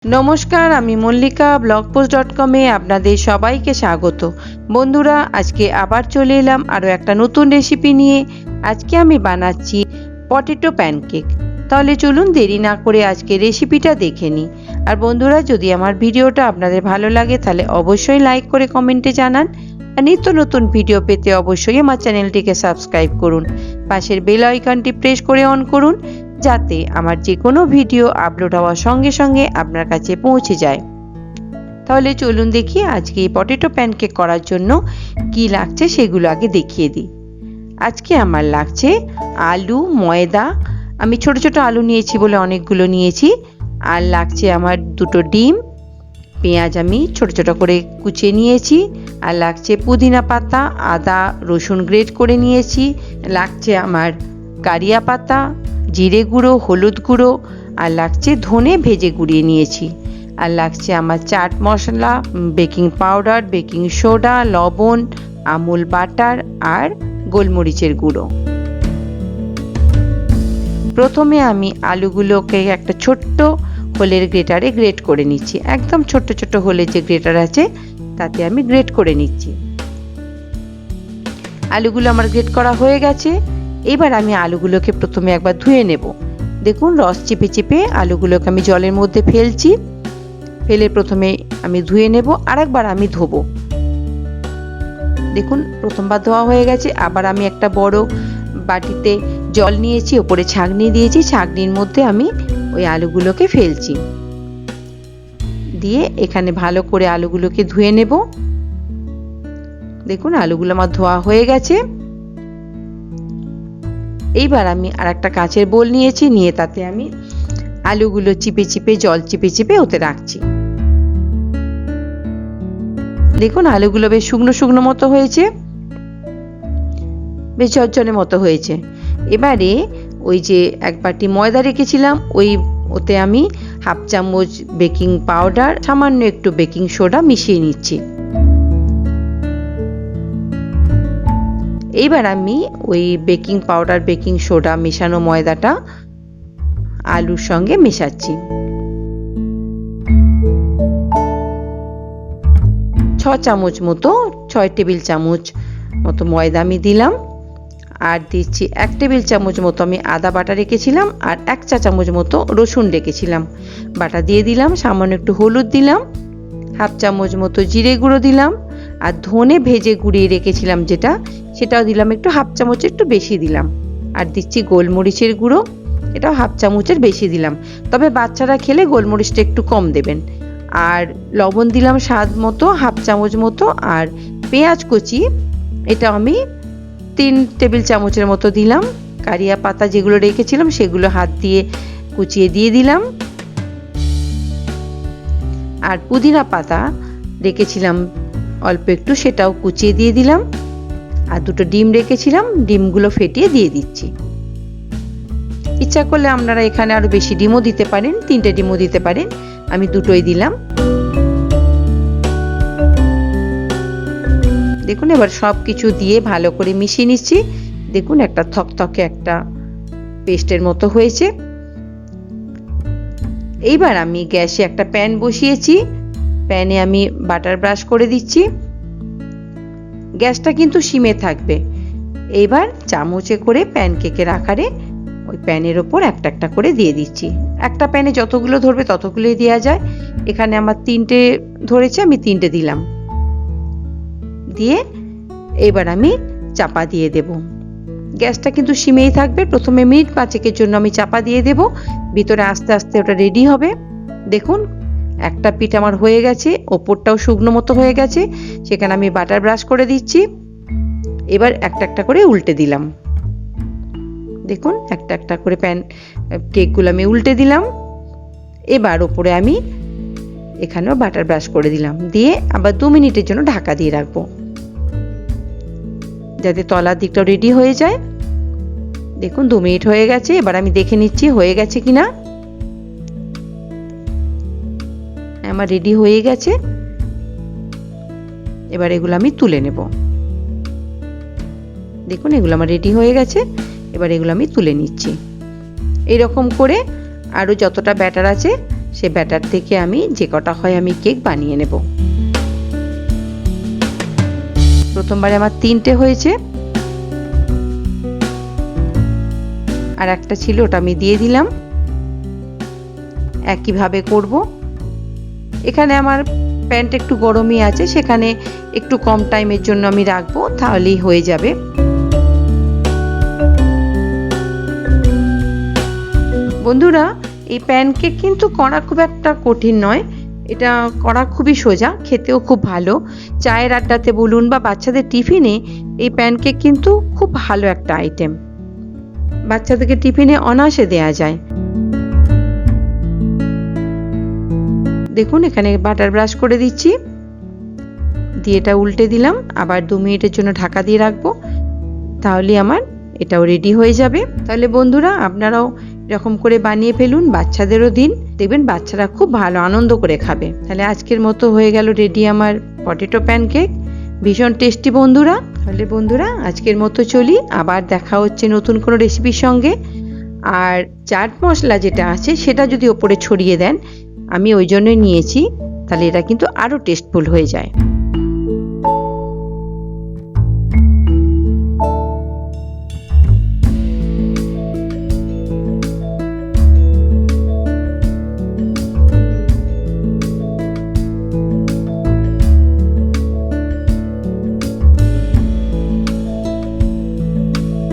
নমস্কার, আমি মল্লিকা BLOGFOODZ.com-এ আপনাদের সবাইকে স্বাগত। বন্ধুরা, আজকে আবার চলে এলাম আরও একটা নতুন রেসিপি নিয়ে। আজকে আমি বানাচ্ছি পটেটো প্যানকেক। তাহলে চলুন দেরি না করে আজকে রেসিপিটা দেখে নিই। আর বন্ধুরা, যদি আমার ভিডিওটা আপনাদের ভালো লাগে তাহলে অবশ্যই লাইক করে কমেন্টে জানান। আর নিত্য নতুন ভিডিও পেতে অবশ্যই আমার চ্যানেলটিকে সাবস্ক্রাইব করুন। পাশের বেল আইকনটি প্রেস করে অন করুন, যাতে আমার যে কোনো ভিডিও আপলোড হওয়ার সঙ্গে সঙ্গে আপনার কাছে পৌঁছে যায়। তাহলে চলুন দেখি আজকে এই পটেটো প্যানকেক করার জন্য কি লাগছে সেগুলো আগে দেখিয়ে দিই। আজকে আমার লাগছে আলু, ময়দা, আমি ছোট ছোট আলু নিয়েছি বলে অনেকগুলো নিয়েছি। আর লাগছে আমার দুটো ডিম, পেঁয়াজ আমি ছোট ছোট করে কুচিয়ে নিয়েছি। আর লাগছে পুদিনা পাতা, আদা রসুন গ্রেট করে নিয়েছি। লাগছে আমার কারিয়া পাতা, জিরে গুঁড়ো, হলুদ গুঁড়ো, আর লাগছে ধনে ভেজে গুঁড়িয়ে নিয়েছি। আর লাগছে আমার chaat masala, baking powder, baking soda, লবণ, আমুল বাটার আর গোলমরিচের গুঁড়ো। প্রথমে আমি আলুগুলোকে একটা ছোট্ট হোলের গ্রেটারে গ্রেট করে নিচ্ছি। একদম ছোট্ট ছোট্ট হোলের যে গ্রেটার আছে তাতে আমি গ্রেট করে নিচ্ছি। আলুগুলো আমার গ্রেট করা হয়ে গেছে। এবার আমি আলুগুলোকে প্রথমে একবার ধুয়ে নেব। দেখুন, রস চেপে চেপে আলুগুলোকে আমি জলের মধ্যে ফেলছি। ফেলে প্রথমে আমি ধুয়ে নেব, আরেকবার আমি ধোবো। দেখুন, প্রথমবার ধোয়া হয়ে গেছে। আবার আমি একটা বড় বাটিতে জল নিয়েছি, ওপরে ছাঁকনি দিয়েছি। ছাঁকনির মধ্যে আমি ওই আলুগুলোকে ফেলছি, দিয়ে এখানে ভালো করে আলুগুলোকে ধুয়ে নেব। দেখুন, আলুগুলো আমার ধোয়া হয়ে গেছে। এইবার আমি আর একটা কাঁচের বোল নিয়েছি, নিয়ে তাতে আমি আলুগুলো চিপে চিপে জল চিপে চিপে ওতে রাখছি। দেখুন, আলুগুলো বেশ শুকনো শুকনো মতো হয়েছে, বেশ ঝরঝরে মতো হয়েছে। এবারে ওই যে এক বাটি ময়দা রেখেছিলাম, ওতে আমি হাফ চামচ বেকিং পাউডার, সামান্য একটু বেকিং সোডা মিশিয়ে নিচ্ছি। এইবার আমি ওই বেকিং পাউডার, বেকিং সোডা মেশানো ময়দাটা আলুর সঙ্গে মেশাচ্ছি। 6 টেবিল চামচ মতো ময়দা আমি দিলাম। আর দিচ্ছি 1 টেবিল চামচ মতো আমি আদা বাটা রেখেছিলাম, আর 1 চা চামচ মতো রসুন রেখেছিলাম, বাটা দিয়ে দিলাম। সামান্য একটু হলুদ দিলাম, হাফ চামচ মতো জিরে গুঁড়ো দিলাম, আর ধনে ভেজে গুঁড়িয়ে রেখেছিলাম সেটাও দিলাম, একটু হাফ চামচ একটু বেশি দিলাম। আর দিচ্ছি গোলমরিচের গুঁড়ো, এটাও হাফ চামচের বেশি দিলাম, তবে বাচ্চারা খেলে গোলমরিচটা একটু কম দেবেন। আর লবণ দিলাম স্বাদ মতো, হাফ চামচ মতো। আর পেঁয়াজ কুচি, এটা আমি 3 টেবিল চামচের মতো দিলাম। কারিয়া পাতা যেগুলো রেখেছিলাম সেগুলো হাত দিয়ে কুচিয়ে দিয়ে দিলাম। আর পুদিনা পাতা রেখেছিলাম অল্প একটু, সেটাও কুচিয়ে দিয়ে দিলাম। আর দুটো ডিম রেখেছিলাম, ডিমগুলো ফেটিয়ে দিয়ে দিচ্ছি। ইচ্ছা করলে আপনারা এখানে আরো বেশি ডিমও দিতে পারেন, 3টে ডিমও দিতে পারেন, আমি দুটোই দিলাম। দেখুন, এবার সব কিছু দিয়ে ভালো করে মিশিয়ে নিচ্ছি। দেখুন, একটা থকথকে একটা পেস্টের মতো হয়েছে। এইবার আমি গ্যাসে একটা প্যান বসিয়েছি, প্যানে আমি বাটার ব্রাশ করে দিচ্ছি। গ্যাসটা কিন্তু সিমে থাকবে। এইবার চামচে করে প্যানকেকের আকারে ওই প্যানের ওপর একটা একটা করে দিয়ে দিচ্ছি। একটা প্যানে যতগুলো ধরবে ততগুলোই দেওয়া যায়। এখানে আমার 3টে ধরেছে, আমি 3টে দিলাম। দিয়ে এবার আমি চাপা দিয়ে দেব। গ্যাসটা কিন্তু সিমেই থাকবে। প্রথমে মিনিট 5-এর জন্য আমি চাপা দিয়ে দেব, ভিতরে আস্তে আস্তে ওটা রেডি হবে। দেখুন, একটা পিঠ আমার হয়ে গেছে, ওপরটাও শুকনো মতো হয়ে গেছে, সেখানে আমি বাটার ব্রাশ করে দিচ্ছি। এবার একটা একটা করে উল্টে দিলাম। দেখুন, একটা একটা করে কেকগুলো আমি উল্টে দিলাম। এবার ওপরে আমি এখানেও বাটার ব্রাশ করে দিলাম, দিয়ে আবার 2 মিনিটের জন্য ঢাকা দিয়ে রাখবো, যাতে তলার দিকটাও রেডি হয়ে যায়। দেখুন, 2 মিনিট হয়ে গেছে। এবার আমি দেখে নিচ্ছি হয়ে গেছে কিনা। আমার রেডি হয়ে গেছে। এবার এগুলো আমি তুলে নেব। দেখুন, এগুলো আমার রেডি হয়ে গেছে। এবার এগুলো আমি তুলে নিচ্ছি। এইরকম করে আরও যতটা ব্যাটার আছে সে ব্যাটার থেকে আমি যে কটা হয় আমি কেক বানিয়ে নেব। প্রথমবারে আমার 3টে হয়েছে, আর একটা ছিল ওটা আমি দিয়ে দিলাম। একইভাবে করব। এখানে আমার প্যানটা একটু গরমই আছে, সেখানে একটু কম টাইমের জন্য আমি রাখবো, তাহলেই হয়ে যাবে। বন্ধুরা, এই প্যানকেক কিন্তু করা খুব একটা কঠিন নয়, এটা করা খুবই সোজা, খেতেও খুব ভালো। চায়ের আড্ডাতে বলুন বা বাচ্চাদের টিফিনে এই প্যানকেক কিন্তু খুব ভালো একটা আইটেম, বাচ্চাদেরকে টিফিনে অনায়াসে দেওয়া যায়। দেখুন এখানে বাটার ব্রাশ করে দিচ্ছি, দিয়ে এটা উল্টে দিলাম, আবার 2 মিনিটের জন্য ঢাকা দিয়ে রাখবো, তাহলে আমার এটাও রেডি হয়ে যাবে। তাহলে বন্ধুরা, আপনারাও এরকম করে বানিয়ে ফেলুন, বাচ্চাদেরও দিন, দেখবেন বাচ্চারা খুব ভালো আনন্দ করে খাবে। তাহলে আজকের মতো হয়ে গেল রেডি আমার পটেটো প্যানকেক, ভীষণ টেস্টি বন্ধুরা। তাহলে বন্ধুরা, আজকের মতো চলি, আবার দেখা হচ্ছে নতুন কোনো রেসিপির সঙ্গে। আর চাট মশলা যেটা আছে সেটা যদি ওপরে ছড়িয়ে দেন, আমি ওই জন্যই নিয়েছি, তাহলে এটা কিন্তু আরও টেস্টফুল হয়ে যায়।